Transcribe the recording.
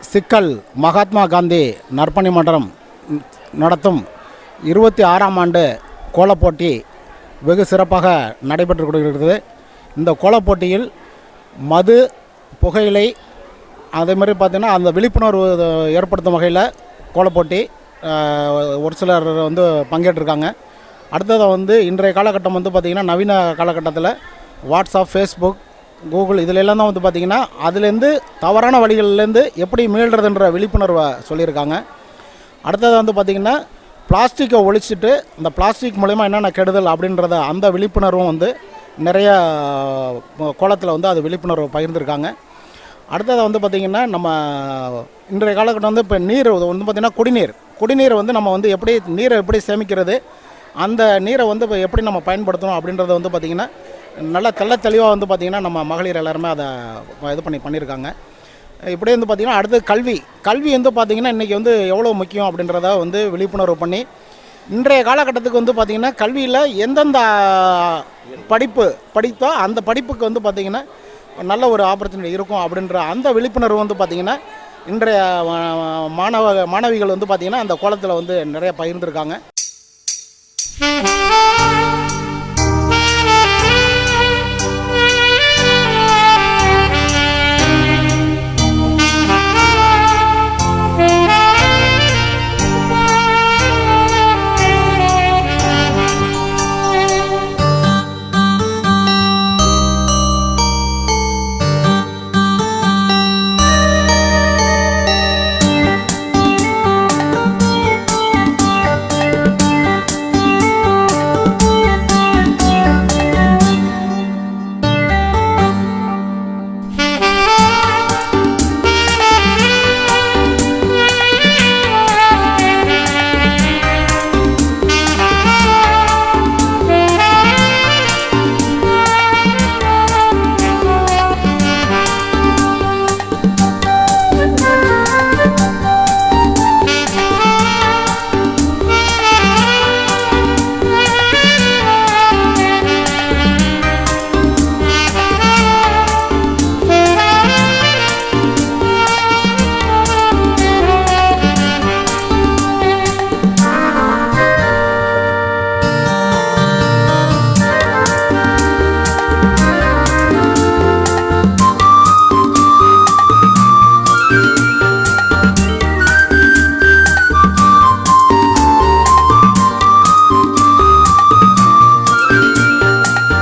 சிக்கல் மகாத்மா காந்தி நற்பணி மன்றம் நடத்தும் 26ஆம் ஆண்டு கோலப்போட்டி வெகு சிறப்பாக நடைபெற்று கொண்டிருக்கிறது. இந்த கோலப்போட்டியில் மது, புகையிலை அதே மாதிரி பார்த்திங்கன்னா அந்த விழிப்புணர்வு ஏற்படுத்தும் வகையில் கோலப்போட்டி ஒரு சிலர் பங்கேற்றிருக்காங்க. அடுத்தது இன்றைய காலகட்டம் பார்த்திங்கன்னா நவீன காலகட்டத்தில் வாட்ஸ்அப், ஃபேஸ்புக், கூகுள் இதிலெல்லாம் தான் பார்த்திங்கன்னா அதுலேருந்து தவறான வழிகள்லேருந்து எப்படி மீள்றதுன்ற விழிப்புணர்வை சொல்லியிருக்காங்க. அடுத்தது பார்த்திங்கன்னா பிளாஸ்டிக்கை ஒழிச்சிட்டு இந்த பிளாஸ்டிக் மூலமா என்னென்ன கெடுதல் அப்படின்றத அந்த விழிப்புணர்வும் நிறைய கோலத்தில் அது விழிப்புணர்வு பகிர்ந்துருக்காங்க. அடுத்தது பார்த்திங்கன்னா நம்ம இன்றைய காலகட்டம் இப்போ நீர் பார்த்திங்கன்னா குடிநீர் நம்ம எப்படி நீரை எப்படி சேமிக்கிறது, அந்த நீரை இப்போ எப்படி நம்ம பயன்படுத்தணும் அப்படின்றத பார்த்திங்கன்னா நல்லா தெளிவாக பார்த்திங்கன்னா நம்ம மகளிர் எல்லாருமே அதை பண்ணியிருக்காங்க. இப்படியே பார்த்திங்கன்னா அடுத்து கல்வி பார்த்திங்கன்னா இன்றைக்கி எவ்வளோ முக்கியம் அப்படின்றத விழிப்புணர்வு பண்ணி இன்றைய காலகட்டத்துக்கு பார்த்திங்கன்னா கல்வியில் எந்தெந்த படித்தோ அந்த படிப்புக்கு பார்த்திங்கன்னா நல்ல ஒரு ஆப்பர்ச்சுனிட்டி இருக்கும் அப்படின்ற அந்த விழிப்புணர்வு பார்த்திங்கன்னா இன்றைய மாணவிகள் பார்த்திங்கன்னா அந்த கோலத்தில் நிறைய பகிர்ந்துருக்காங்க.